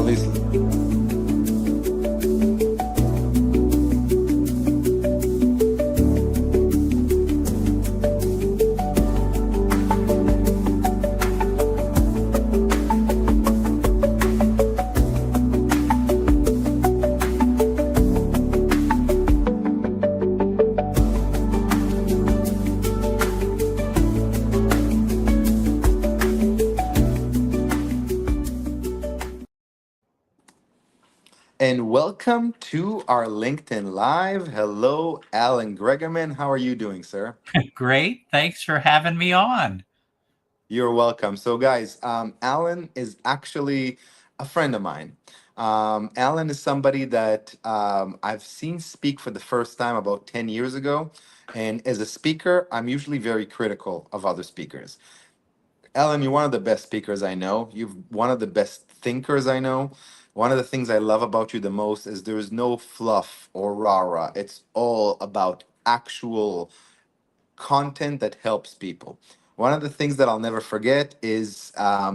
obviously. And welcome to our LinkedIn Live. Hello, Alan Gregerman. How are you doing, sir? Great. Thanks for having me on. You're welcome. So, guys, Alan is actually a friend of mine. Alan is somebody that I've seen speak for the first time about 10 years ago. And as a speaker, I'm usually very critical of other speakers. Ellen, you're one of the best speakers I know. You're one of the best thinkers I know. One of the things I love about you the most is there is no fluff or rah-rah. It's all about actual content that helps people. One of the things that I'll never forget is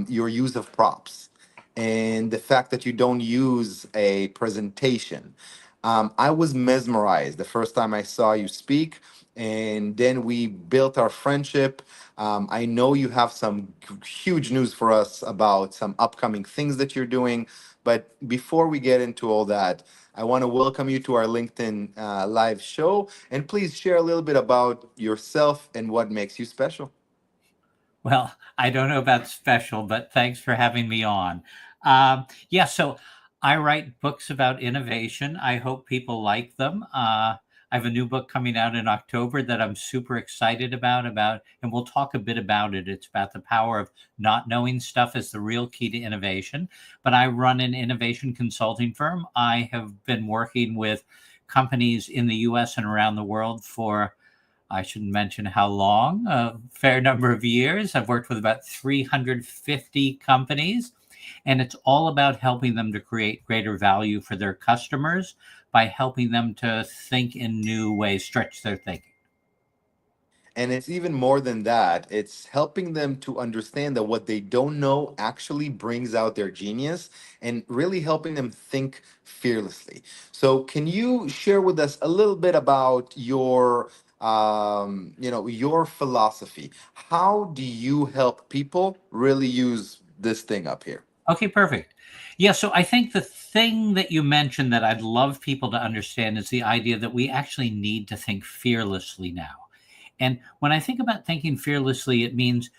your use of props and the fact that you don't use a presentation. I was mesmerized the first time I saw you speak, and then we built our friendship. I know you have some huge news for us about some upcoming things that you're doing. But before we get into all that, I want to welcome you to our LinkedIn live show. And please share a little bit about yourself and what makes you special. Well, I don't know about special, but thanks for having me on. So I write books about innovation. I hope people like them. I have a new book coming out in October that I'm super excited about, and we'll talk a bit about it. It's about the power of not knowing stuff is the real key to innovation. But I run an innovation consulting firm. I have been working with companies in the US and around the world for I shouldn't mention how long, a fair number of years. I've worked with about 350 companies, and it's all about helping them to create greater value for their customers by helping them to think in new ways, stretch their thinking. And it's even more than that. It's helping them to understand that what they don't know actually brings out their genius and really helping them think fearlessly. So, can you share with us a little bit about your philosophy? How do you help people really use this thing up here? Okay, perfect. Yeah, so I think the thing that you mentioned that I'd love people to understand is the idea that we actually need to think fearlessly now. And when I think about thinking fearlessly, it means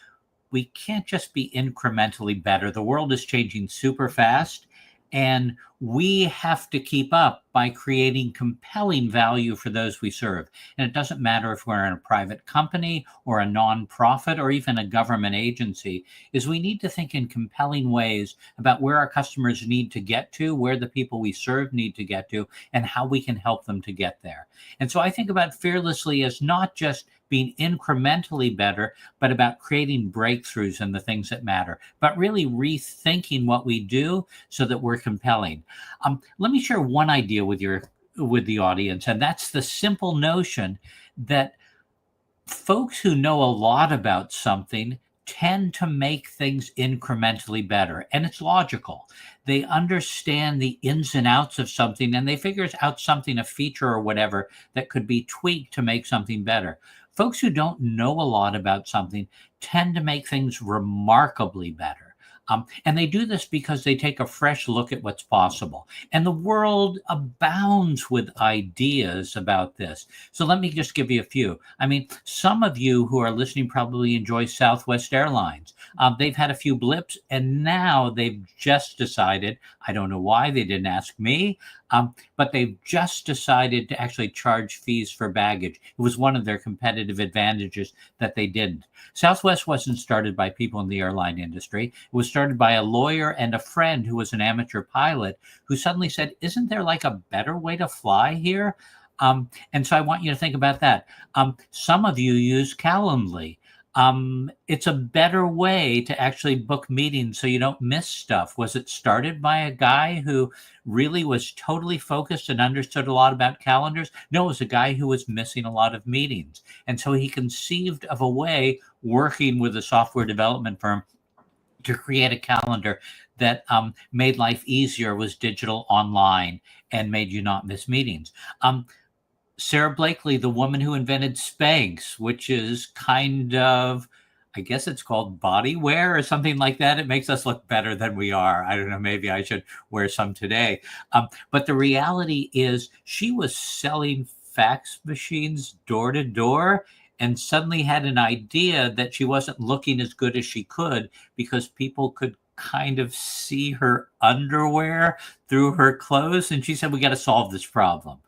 we can't just be incrementally better. The world is changing super fast, and we have to keep up by creating compelling value for those we serve. And it doesn't matter if we're in a private company or a nonprofit or even a government agency, is we need to think in compelling ways about where our customers need to get to, where the people we serve need to get to, and how we can help them to get there. And so I think about fearlessly as not just being incrementally better, but about creating breakthroughs in the things that matter, but really rethinking what we do so that we're compelling. Let me share one idea with the audience, and that's the simple notion that folks who know a lot about something tend to make things incrementally better. And it's logical. They understand the ins and outs of something and they figure out something, a feature or whatever, that could be tweaked to make something better. Folks who don't know a lot about something tend to make things remarkably better. And they do this because they take a fresh look at what's possible. And the world abounds with ideas about this. So let me just give you a few. I mean, some of you who are listening probably enjoy Southwest Airlines. They've had a few blips, and now they've just decided, I don't know why they didn't ask me, but they've just decided to actually charge fees for baggage. It was one of their competitive advantages that they didn't. Southwest wasn't started by people in the airline industry. It was started by a lawyer and a friend who was an amateur pilot who suddenly said, isn't there like a better way to fly here? And so I want you to think about that. Some of you use Calendly. It's a better way to actually book meetings so you don't miss stuff. Was it started by a guy who really was totally focused and understood a lot about calendars? No, it was a guy who was missing a lot of meetings. And so he conceived of a way, working with a software development firm, to create a calendar that made life easier, was digital, online, and made you not miss meetings. Sarah Blakely, the woman who invented Spanx, which is kind of, I guess it's called body wear or something like that. It makes us look better than we are. I don't know, maybe I should wear some today. But the reality is, she was selling fax machines door to door and suddenly had an idea that she wasn't looking as good as she could because people could kind of see her underwear through her clothes. And she said, we got to solve this problem.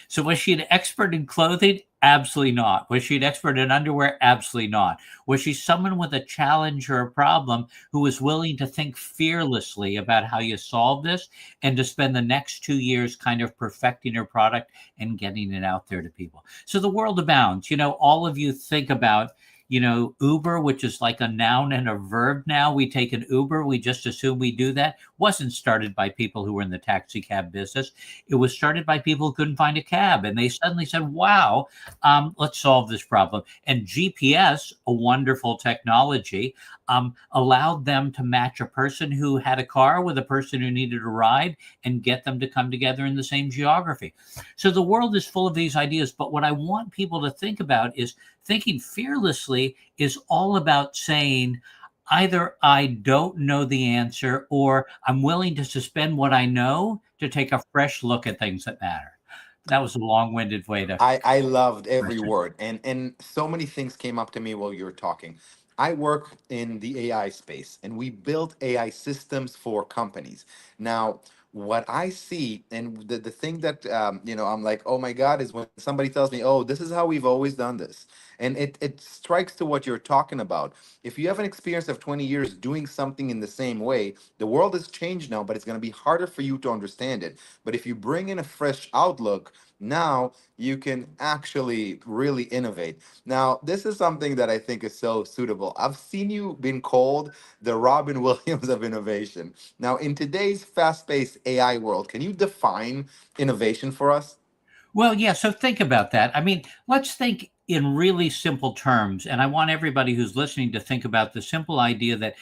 So was she an expert in clothing? Absolutely not. Was she an expert in underwear? Absolutely not. Was she someone with a challenge or a problem who was willing to think fearlessly about how you solve this and to spend the next 2 years kind of perfecting her product and getting it out there to people? So the world abounds. All of you think about Uber, which is like a noun and a verb now. We take an Uber, we just assume we do that. Wasn't started by people who were in the taxi cab business. It was started by people who couldn't find a cab. And they suddenly said, wow, let's solve this problem. And GPS, a wonderful technology, allowed them to match a person who had a car with a person who needed a ride and get them to come together in the same geography. So the world is full of these ideas. But what I want people to think about is thinking fearlessly is all about saying, either I don't know the answer or I'm willing to suspend what I know to take a fresh look at things that matter. That was a long-winded way to. I loved every word, and so many things came up to me while you were talking. I work in the AI space, and we build AI systems for companies. Now, what I see, and the thing that I'm like, oh my God, is when somebody tells me, oh, this is how we've always done this, and it strikes to what you're talking about. If you have an experience of 20 years doing something in the same way, the world has changed now, but it's going to be harder for you to understand it. But if you bring in a fresh outlook, now you can actually really innovate. Now, this is something that I think is so suitable. I've seen you been called the Robin Williams of innovation. Now, in today's fast-paced AI world, can you define innovation for us? Well, yeah. So think about that. I mean, let's think in really simple terms. And I want everybody who's listening to think about the simple idea that,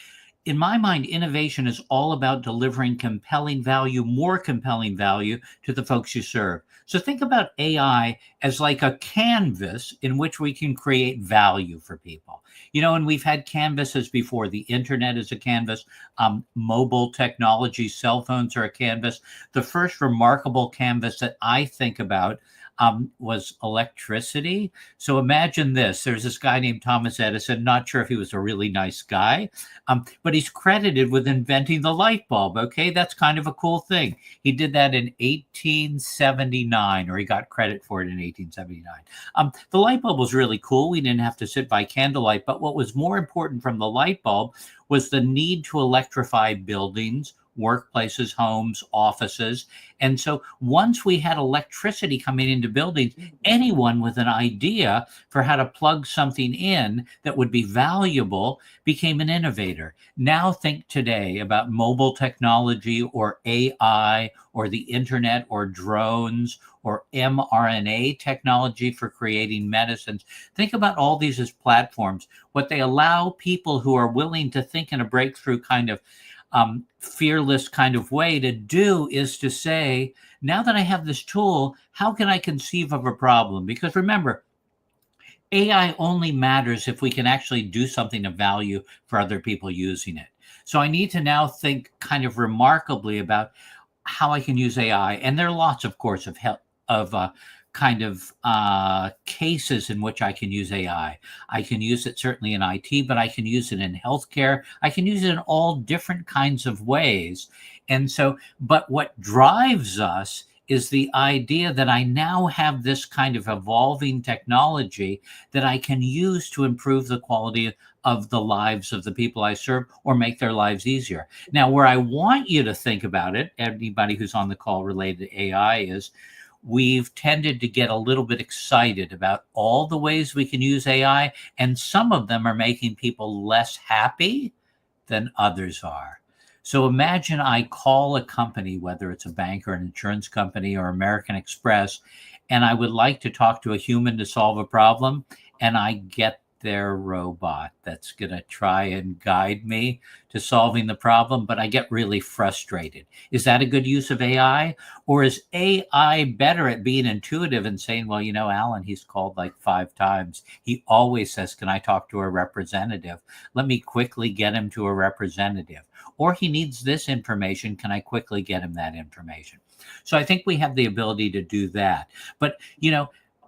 in my mind, innovation is all about delivering compelling value, more compelling value to the folks you serve. So think about AI as like a canvas in which we can create value for people. And we've had canvases before. The internet is a canvas. Mobile technology, cell phones are a canvas. The first remarkable canvas that I think about was electricity. So imagine this. There's this guy named Thomas Edison. Not sure if he was a really nice guy, but he's credited with inventing the light bulb. Okay, that's kind of a cool thing. He did that in 1879, or he got credit for it in 1879. The light bulb was really cool. We didn't have to sit by candlelight. But what was more important from the light bulb was the need to electrify buildings, workplaces, homes, offices. And so once we had electricity coming into buildings, anyone with an idea for how to plug something in that would be valuable became an innovator. Now think today about mobile technology or AI or the internet or drones or mRNA technology for creating medicines. Think about all these as platforms. What they allow people who are willing to think in a breakthrough kind of fearless kind of way to do is to say, now that I have this tool, how can I conceive of a problem? Because remember, AI only matters if we can actually do something of value for other people using it. So I need to now think kind of remarkably about how I can use AI. And there are lots, of course, of help, of kind of cases in which I can use AI. I can use it certainly in IT, but I can use it in healthcare. I can use it in all different kinds of ways. And so, but what drives us is the idea that I now have this kind of evolving technology that I can use to improve the quality of the lives of the people I serve or make their lives easier. Now, where I want you to think about it, anybody who's on the call related to AI, is we've tended to get a little bit excited about all the ways we can use AI, and some of them are making people less happy than others are. So imagine I call a company, whether it's a bank or an insurance company or American Express, and I would like to talk to a human to solve a problem, and I get there robot that's going to try and guide me to solving the problem, but I get really frustrated. Is that a good use of AI? Or is AI better at being intuitive and saying, well, Alan, he's called like 5 times. He always says, can I talk to a representative? Let me quickly get him to a representative. Or he needs this information. Can I quickly get him that information? So I think we have the ability to do that. But,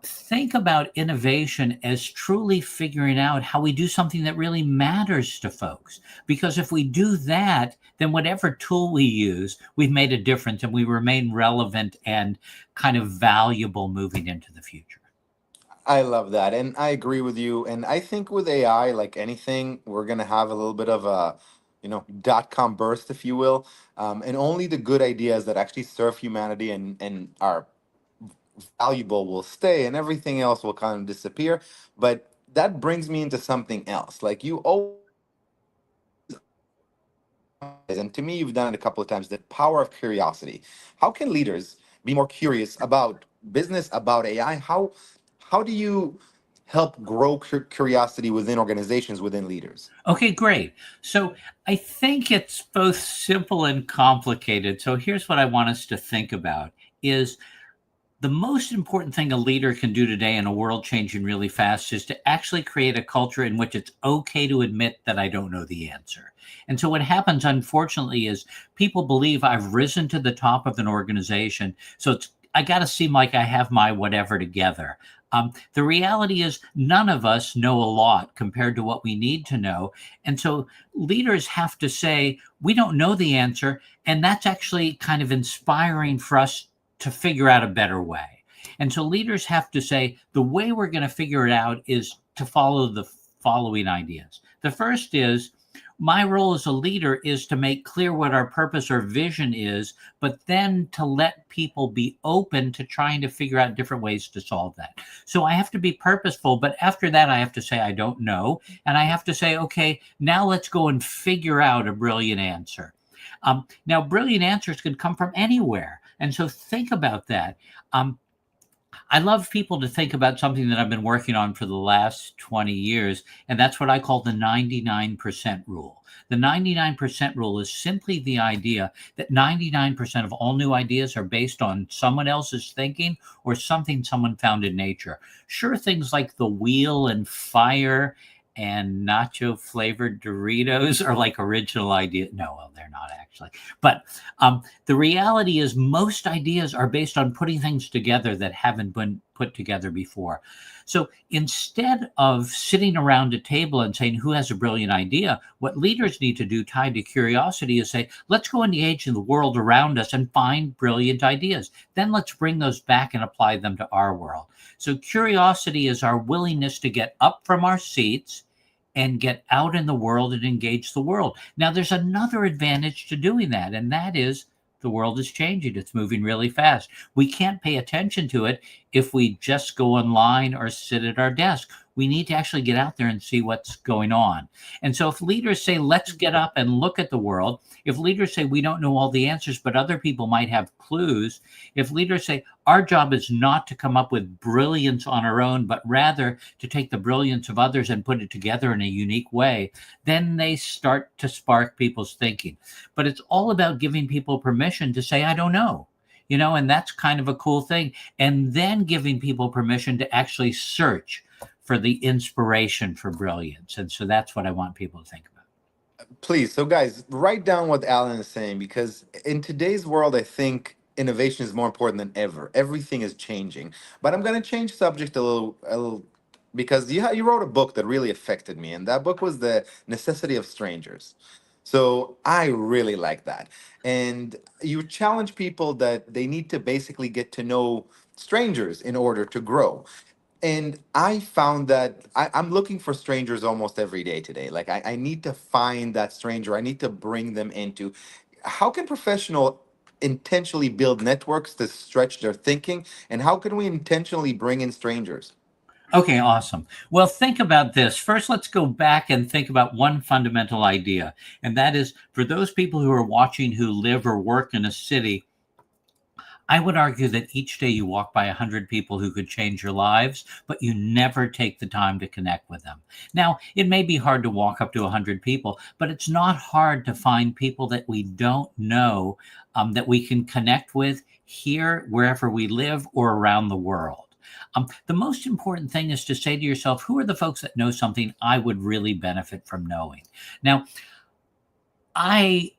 think about innovation as truly figuring out how we do something that really matters to folks. Because if we do that, then whatever tool we use, we've made a difference and we remain relevant and kind of valuable moving into the future. I love that. And I agree with you. And I think with AI, like anything, we're going to have a little bit of a, dot-com burst, if you will. And only the good ideas that actually serve humanity and are valuable will stay, and everything else will kind of disappear. But that brings me into something else. Like you always, and to me, you've done it a couple of times, the power of curiosity. How can leaders be more curious about business, about AI? How do you help grow curiosity within organizations, within leaders? Okay, great. So I think it's both simple and complicated. So here's what I want us to think about is the most important thing a leader can do today in a world changing really fast is to actually create a culture in which it's okay to admit that I don't know the answer. And so what happens, unfortunately, is people believe I've risen to the top of an organization. So I got to seem like I have my whatever together. The reality is none of us know a lot compared to what we need to know. And so leaders have to say, we don't know the answer. And that's actually kind of inspiring for us to figure out a better way. And so leaders have to say, the way we're going to figure it out is to follow the following ideas. The first is, my role as a leader is to make clear what our purpose or vision is, but then to let people be open to trying to figure out different ways to solve that. So I have to be purposeful, but after that, I have to say, I don't know. And I have to say, okay, now let's go and figure out a brilliant answer. Now, brilliant answers can come from anywhere. And so think about that. I love people to think about something that I've been working on for the last 20 years, and that's what I call the 99% rule. The 99% rule is simply the idea that 99% of all new ideas are based on someone else's thinking or something someone found in nature. Sure, things like the wheel and fire and nacho flavored Doritos are like original ideas. No, well, they're not actually. But the reality is most ideas are based on putting things together that haven't been put together before. So instead of sitting around a table and saying, who has a brilliant idea? What leaders need to do, tied to curiosity, is say, let's go engage in the world around us and find brilliant ideas. Then let's bring those back and apply them to our world. So curiosity is our willingness to get up from our seats and get out in the world and engage the world. Now, there's another advantage to doing that, and that is the world is changing. It's moving really fast. We can't pay attention to it if we just go online or sit at our desk. We need to actually get out there and see what's going on. And so if leaders say, let's get up and look at the world, if leaders say, we don't know all the answers, but other people might have clues, if leaders say, our job is not to come up with brilliance on our own, but rather to take the brilliance of others and put it together in a unique way, then they start to spark people's thinking. But it's all about giving people permission to say, I don't know. And that's kind of a cool thing. And then giving people permission to actually search for the inspiration for brilliance. And so that's what I want people to think about. Please. So guys, write down what Alan is saying, because in today's world, I think innovation is more important than ever. Everything is changing. But I'm going to change subject a little because you wrote a book that really affected me, and that book was The Necessity of Strangers. So I really like that. And you challenge people that they need to basically get to know strangers in order to grow. And I found that I'm looking for strangers almost every day today. Like I need to find that stranger. I need to bring them into. How can professional intentionally build networks to stretch their thinking? And how can we intentionally bring in strangers? Okay, awesome. Well, think about this. First, let's go back and think about one fundamental idea. And that is for those people who are watching who live or work in a city, I would argue that each day you walk by 100 people who could change your lives, but you never take the time to connect with them. Now, it may be hard to walk up to 100 people, but it's not hard to find people that we don't know, that we can connect with here, wherever we live, or around the world. The most important thing is to say to yourself, who are the folks that know something I would really benefit from knowing? Now, I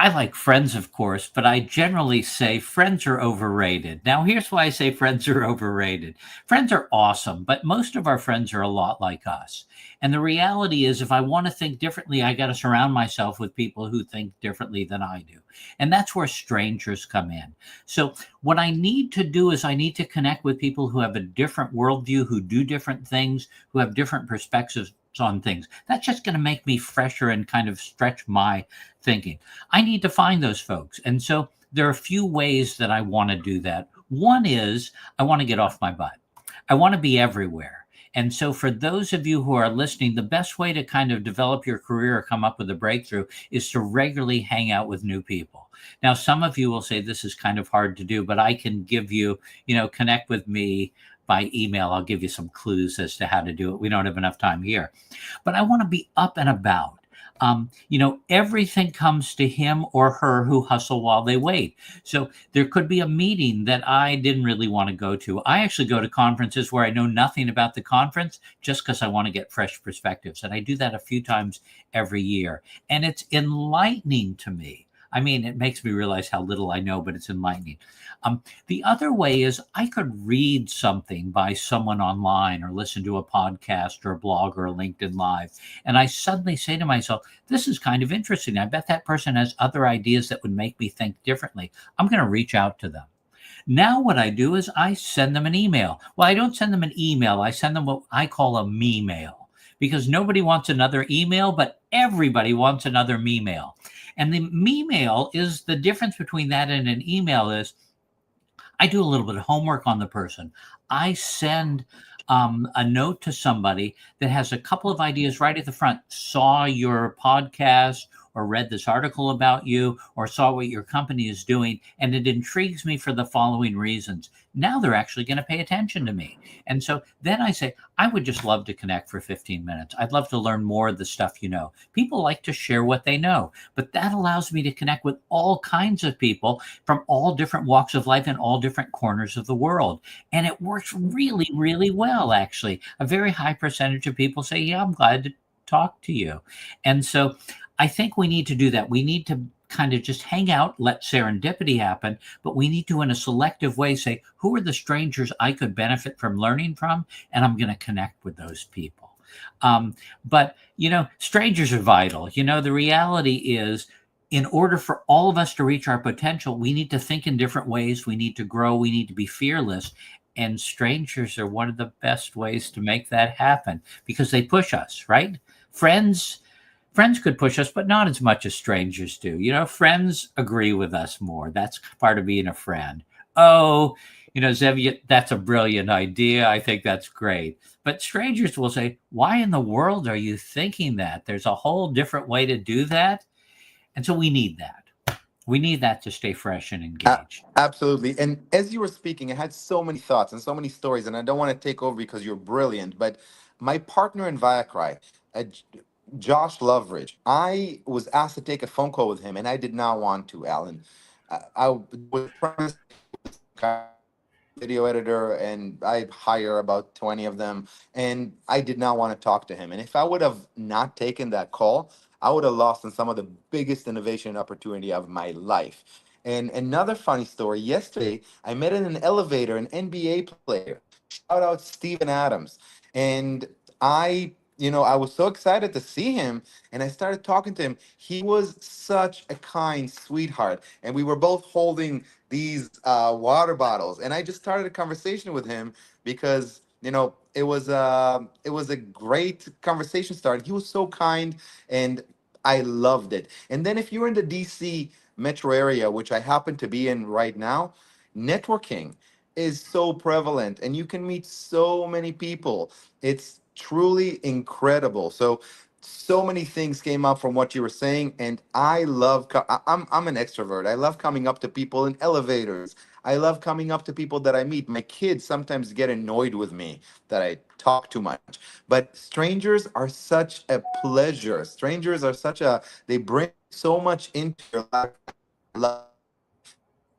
I like Friends, of course, but I generally say friends are overrated. Now, here's why I say friends are overrated. Friends are awesome, but most of our friends are a lot like us. And the reality is, if I want to think differently, I got to surround myself with people who think differently than I do. And that's where strangers come in. So, what I need to do is I need to connect with people who have a different worldview, who do different things, who have different perspectives on things. That's just going to make me fresher and kind of stretch my thinking. I need to find those folks. And so there are a few ways that I want to do that. One is I want to get off my butt. I want to be everywhere. And so, for those of you who are listening, the best way to kind of develop your career or come up with a breakthrough is to regularly hang out with new people. Now, some of you will say this is kind of hard to do, but I can give you, connect with me by email. I'll give you some clues as to how to do it. We don't have enough time here, but I want to be up and about. Everything comes to him or her who hustle while they wait. So there could be a meeting that I didn't really want to go to. I actually go to conferences where I know nothing about the conference just because I want to get fresh perspectives. And I do that a few times every year. And it's enlightening to me. I mean, it makes me realize how little I know, but it's enlightening. The other way is I could read something by someone online or listen to a podcast or a blog or a LinkedIn Live. And I suddenly say to myself, this is kind of interesting. I bet that person has other ideas that would make me think differently. I'm going to reach out to them. Now, what I do is I send them an email. Well, I don't send them an email. I send them what I call a me-mail, because nobody wants another email, but everybody wants another me-mail. And the me-mail is the difference between that and an email is I do a little bit of homework on the person. I send a note to somebody that has a couple of ideas right at the front. Saw your podcast or read this article about you or saw what your company is doing, and it intrigues me for the following reasons. Now they're actually going to pay attention to me. And so then I say, I would just love to connect for 15 minutes. I'd love to learn more of the stuff you know. People like to share what they know, but that allows me to connect with all kinds of people from all different walks of life in all different corners of the world. And it works really, really well, actually. A very high percentage of people say, yeah, I'm glad to talk to you. And so I think we need to do that. We need to kind of just hang out, let serendipity happen, but we need to, in a selective way, say, who are the strangers I could benefit from learning from? And I'm going to connect with those people. But, strangers are vital. The reality is, in order for all of us to reach our potential, we need to think in different ways. We need to grow. We need to be fearless. And strangers are one of the best ways to make that happen because they push us, right? Friends could push us, but not as much as strangers do. Friends agree with us more. That's part of being a friend. Oh, Zev, that's a brilliant idea. I think that's great. But strangers will say, why in the world are you thinking that? There's a whole different way to do that. And so we need that. We need that to stay fresh and engaged. Absolutely. And as you were speaking, I had so many thoughts and so many stories, and I don't want to take over because you're brilliant. But my partner in Viacry, Josh Loveridge, I was asked to take a phone call with him, and I did not want to, Alan. I was promised a video editor, and I hire about 20 of them, and I did not want to talk to him. And if I would have not taken that call, I would have lost on some of the biggest innovation opportunity of my life. And another funny story, yesterday I met in an elevator an NBA player. Shout out Steven Adams. And I was so excited to see him, and I started talking to him. He was such a kind sweetheart, and we were both holding these water bottles, and I just started a conversation with him because it was a great conversation start. He was so kind, and I loved it. And then if you're in the DC metro area, which I happen to be in right now, networking is so prevalent, and you can meet so many people. It's truly incredible. So so many things came up from what you were saying, and I love I'm an extrovert. I love coming up to people in elevators. I love coming up to people that I meet. My kids sometimes get annoyed with me that I talk too much, but strangers are such a pleasure. Strangers are such a, they bring so much into your life. I love,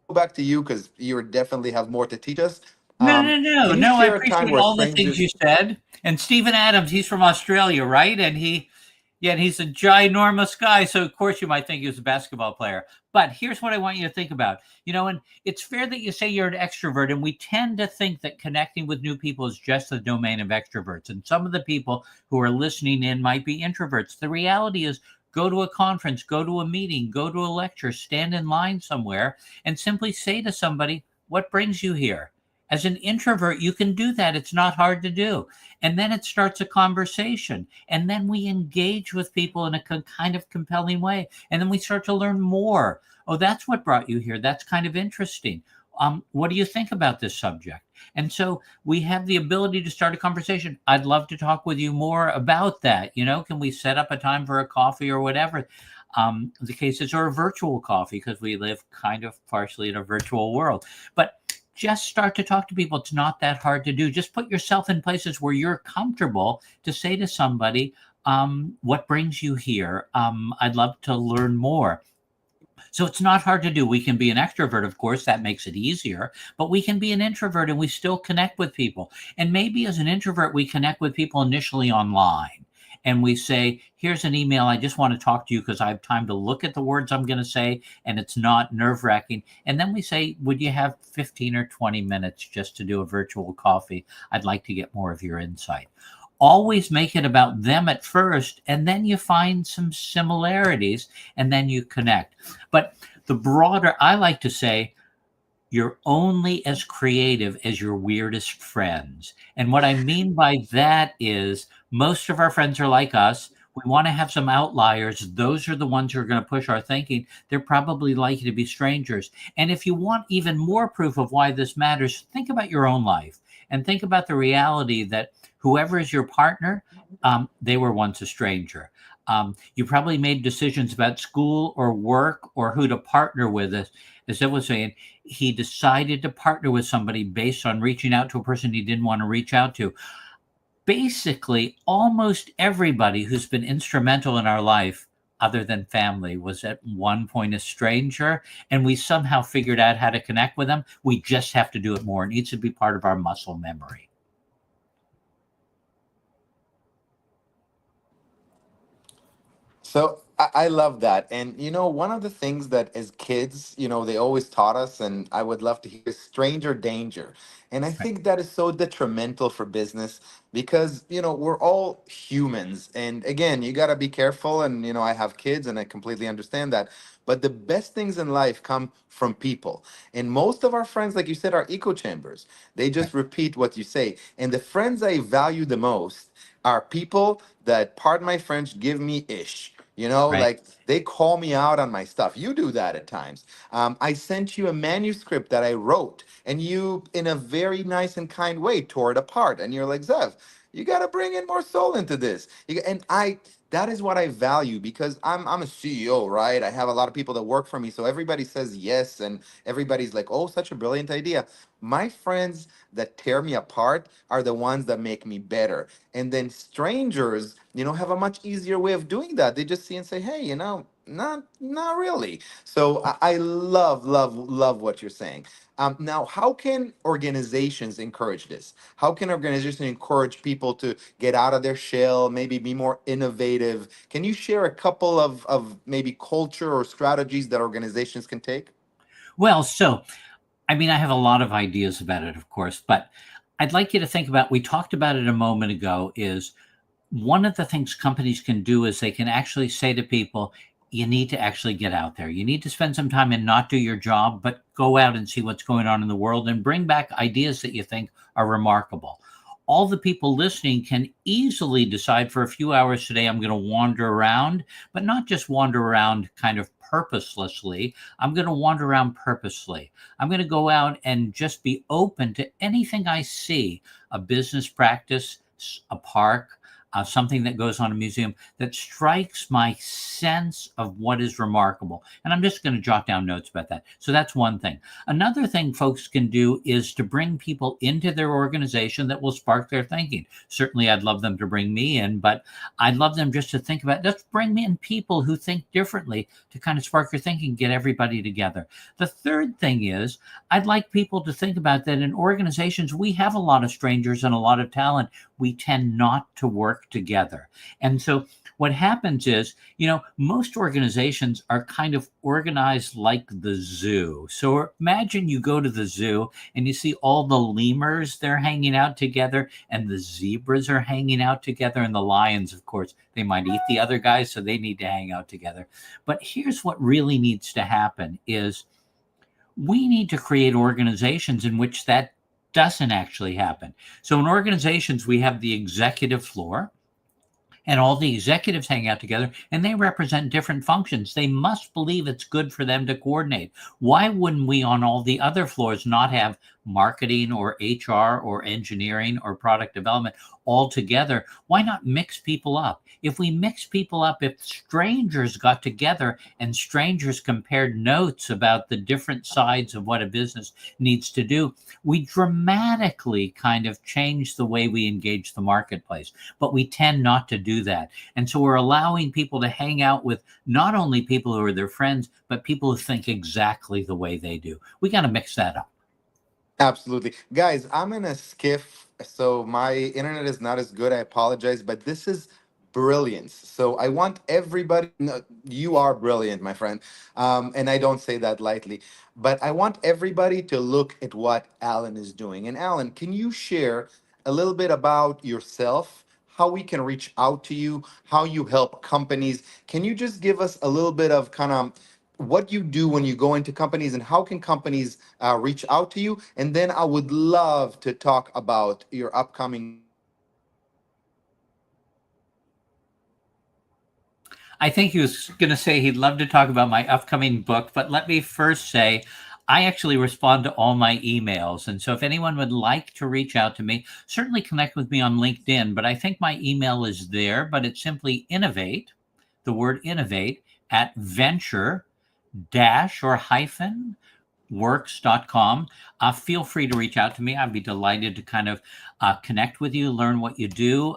go back to you because you definitely have more to teach us. No, no, no, Can you no. I share a time appreciate where all the things strangers? you said. And Stephen Adams, he's from Australia, right? And yeah, and he's a ginormous guy. So of course you might think he was a basketball player. But here's what I want you to think about. And it's fair that you say you're an extrovert, and we tend to think that connecting with new people is just the domain of extroverts. And some of the people who are listening in might be introverts. The reality is, go to a conference, go to a meeting, go to a lecture, stand in line somewhere, and simply say to somebody, what brings you here? As an introvert, you can do that. It's not hard to do. And then it starts a conversation. And then we engage with people in a kind of compelling way. And then we start to learn more. Oh, that's what brought you here. That's kind of interesting. What do you think about this subject? And so we have the ability to start a conversation. I'd love to talk with you more about that. Can we set up a time for a coffee or whatever? The case is, or a virtual coffee, because we live kind of partially in a virtual world. But just start to talk to people. It's not that hard to do. Just put yourself in places where you're comfortable to say to somebody, what brings you here? I'd love to learn more. So it's not hard to do. We can be an extrovert, of course, that makes it easier, but we can be an introvert and we still connect with people. And maybe as an introvert, we connect with people initially online. And we say, here's an email. I just want to talk to you because I have time to look at the words I'm going to say, and it's not nerve wracking. And then we say, would you have 15 or 20 minutes just to do a virtual coffee? I'd like to get more of your insight. Always make it about them at first, and then you find some similarities, and then you connect. But the broader, I like to say, you're only as creative as your weirdest friends. And what I mean by that is, most of our friends are like us. We want to have some outliers. Those are the ones who are going to push our thinking. They're probably likely to be strangers. And if you want even more proof of why this matters, think about your own life and think about the reality that whoever is your partner, they were once a stranger. You probably made decisions about school or work or who to partner with. As I was saying, he decided to partner with somebody based on reaching out to a person he didn't want to reach out to. Basically, almost everybody who's been instrumental in our life, other than family, was at one point a stranger, and we somehow figured out how to connect with them. We just have to do it more. It needs to be part of our muscle memory. So I love that. And one of the things that as kids, they always taught us, and I would love to hear, is stranger danger. And I Right. think that is so detrimental for business because, we're all humans. And again, you got to be careful. And, I have kids and I completely understand that. But the best things in life come from people. And most of our friends, like you said, are echo chambers. They Right. just repeat what you say. And the friends I value the most are people that, pardon my French, give me ish. Right. Like they call me out on my stuff. You do that at times. I sent you a manuscript that I wrote, and you, in a very nice and kind way, tore it apart. And you're like, Zev, you got to bring in more soul into this. And that is what I value because I'm a CEO, right? I have a lot of people that work for me, so everybody says yes, and everybody's like, "Oh, such a brilliant idea." My friends that tear me apart are the ones that make me better. And then strangers, have a much easier way of doing that. They just see and say, "Hey, not really." So I love, love, love what you're saying. Now, how can organizations encourage this? How can organizations encourage people to get out of their shell, maybe be more innovative? Can you share a couple of maybe culture or strategies that organizations can take? Well, so I mean, I have a lot of ideas about it, of course, but I'd like you to think about, we talked about it a moment ago, is one of the things companies can do is they can actually say to people, you need to actually get out there. You need to spend some time and not do your job, but go out and see what's going on in the world and bring back ideas that you think are remarkable. All the people listening can easily decide, for a few hours today, I'm going to wander around, but not just wander around kind of purposelessly. I'm going to wander around purposely. I'm going to go out and just be open to anything I see, a business practice, a park, something that goes on a museum that strikes my sense of what is remarkable. And I'm just going to jot down notes about that. So that's one thing. Another thing folks can do is to bring people into their organization that will spark their thinking. Certainly, I'd love them to bring me in, but I'd love them just to think about, let's bring in people who think differently to kind of spark your thinking, get everybody together. The third thing is, I'd like people to think about that in organizations, we have a lot of strangers and a lot of talent. We tend not to work together. And so what happens is, most organizations are kind of organized like the zoo. So imagine you go to the zoo and you see all the lemurs, they're hanging out together, and the zebras are hanging out together, and the lions, of course, they might eat the other guys, so they need to hang out together. But here's what really needs to happen is we need to create organizations in which that doesn't actually happen. So in organizations, we have the executive floor, and all the executives hang out together, and they represent different functions. They must believe it's good for them to coordinate. Why wouldn't we on all the other floors not have marketing or HR or engineering or product development all together? Why not mix people up? If we mix people up, if strangers got together and strangers compared notes about the different sides of what a business needs to do, we dramatically kind of change the way we engage the marketplace. But we tend not to do that. And so we're allowing people to hang out with not only people who are their friends, but people who think exactly the way they do. We got to mix that up. Absolutely. Guys, I'm in a skiff, so my internet is not as good. I apologize, but this is brilliance. So I want everybody, no, you are brilliant, my friend. And I don't say that lightly, but I want everybody to look at what Alan is doing. And Alan, can you share a little bit about yourself, how we can reach out to you, how you help companies? Can you just give us a little bit of kind of what you do when you go into companies and how can companies reach out to you? And then I would love to talk about your upcoming. I think he was going to say he'd love to talk about my upcoming book, but let me first say I actually respond to all my emails. And so if anyone would like to reach out to me, certainly connect with me on LinkedIn. But I think my email is there, but it's simply innovate, the word innovate, at venture dash or hyphen works.com. Feel free to reach out to me. I'd be delighted to kind of connect with you, learn what you do.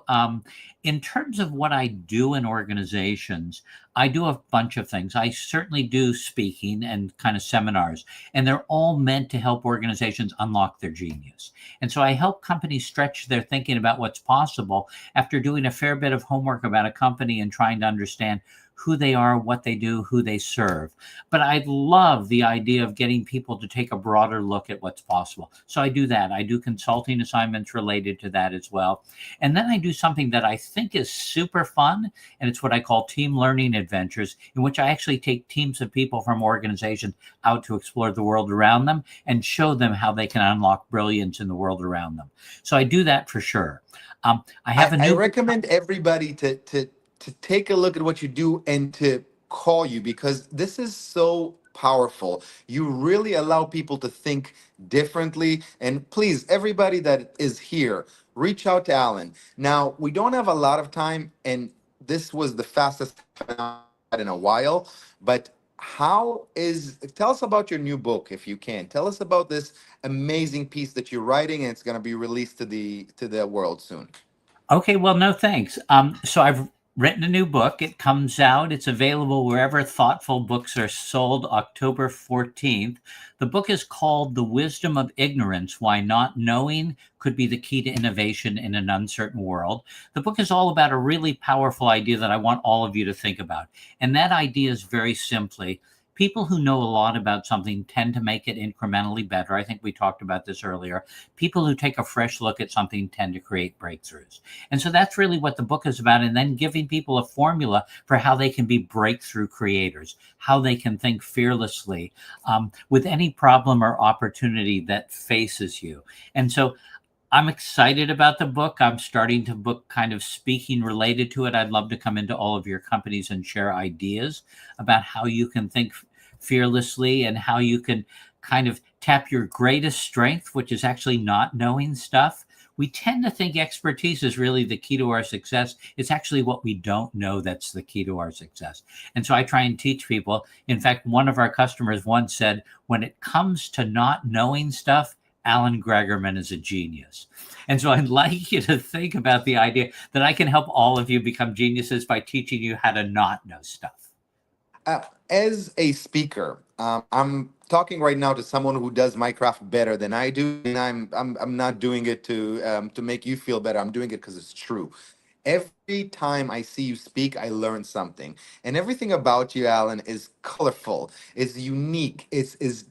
In terms of what I do in organizations, I do a bunch of things. I certainly do speaking and kind of seminars, and they're all meant to help organizations unlock their genius. And so I help companies stretch their thinking about what's possible after doing a fair bit of homework about a company and trying to understand who they are, what they do, who they serve. But I love the idea of getting people to take a broader look at what's possible. So I do that. I do consulting assignments related to that as well. And then I do something that I think is super fun, and it's what I call team learning adventures, in which I actually take teams of people from organizations out to explore the world around them and show them how they can unlock brilliance in the world around them. So I do that for sure. I recommend everybody to take a look at what you do and to call you, because this is so powerful. You really allow people to think differently. And please, everybody that is here, reach out to Alan. Now, we don't have a lot of time, and this was the fastest I've had in a while, but tell us about your new book, if you can. Tell us about this amazing piece that you're writing, and it's going to be released to the world soon. Okay, well, no, thanks. So I've written a new book. It comes out. It's available wherever thoughtful books are sold, October 14th. The book is called The Wisdom of Ignorance: Why Not Knowing Could Be the Key to Innovation in an Uncertain World. The book is all about a really powerful idea that I want all of you to think about. And that idea is very simply, people who know a lot about something tend to make it incrementally better. I think we talked about this earlier. People who take a fresh look at something tend to create breakthroughs. And so that's really what the book is about. And then giving people a formula for how they can be breakthrough creators, how they can think fearlessly with any problem or opportunity that faces you. And so I'm excited about the book. I'm starting to book kind of speaking related to it. I'd love to come into all of your companies and share ideas about how you can think fearlessly and how you can kind of tap your greatest strength, which is actually not knowing stuff, we tend to think expertise is really the key to our success. It's actually what we don't know that's the key to our success. And so I try and teach people. In fact, one of our customers once said, when it comes to not knowing stuff, Alan Gregerman is a genius. And so I'd like you to think about the idea that I can help all of you become geniuses by teaching you how to not know stuff. As a speaker, I'm talking right now to someone who does my craft better than I do, and I'm not doing it to make you feel better. I'm doing it because it's true. Every time I see you speak, I learn something, and everything about you, Alan, is colorful, is unique, is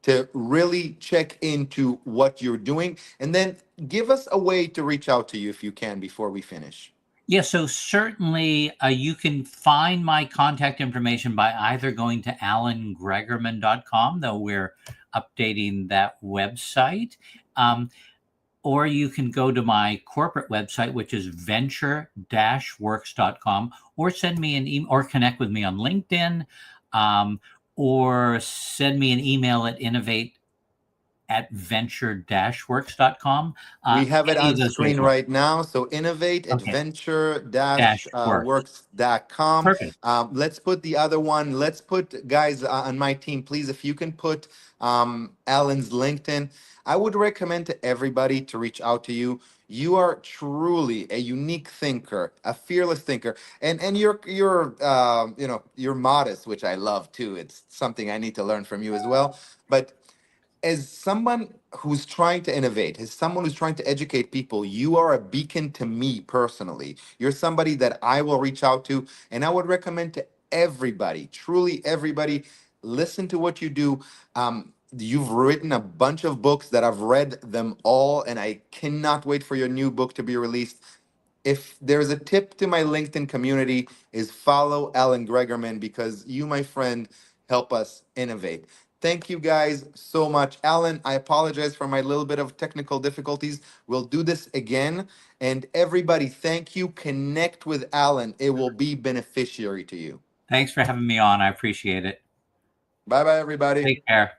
to really check into what you're doing, and then give us a way to reach out to you if you can before we finish. Yeah, so certainly you can find my contact information by either going to alangregerman.com, though we're updating that website, or you can go to my corporate website, which is venture-works.com, or send me an email or connect with me on LinkedIn, or send me an email at innovate@venture-works.com. We have it Any on of those ways screen work. right now. So innovate at Okay, dash works. venture-works.com. Perfect. Let's put the other one. Let's put, guys, on my team, please, if you can put Alan's LinkedIn. I would recommend to everybody to reach out to you. You are truly a unique thinker, a fearless thinker, and you're modest, which I love too. It's something I need to learn from you as well. But as someone who's trying to innovate, as someone who's trying to educate people, you are a beacon to me personally. You're somebody that I will reach out to, and I would recommend to everybody, truly everybody, listen to what you do. You've written a bunch of books that I've read them all, and I cannot wait for your new book to be released. If there's a tip to my LinkedIn community, is follow Alan Gregerman, because you, my friend, help us innovate. Thank you guys so much. Alan, I apologize for my little bit of technical difficulties. We'll do this again. And everybody, thank you. Connect with Alan. It will be beneficiary to you. Thanks for having me on. I appreciate it. Bye bye, everybody. Take care.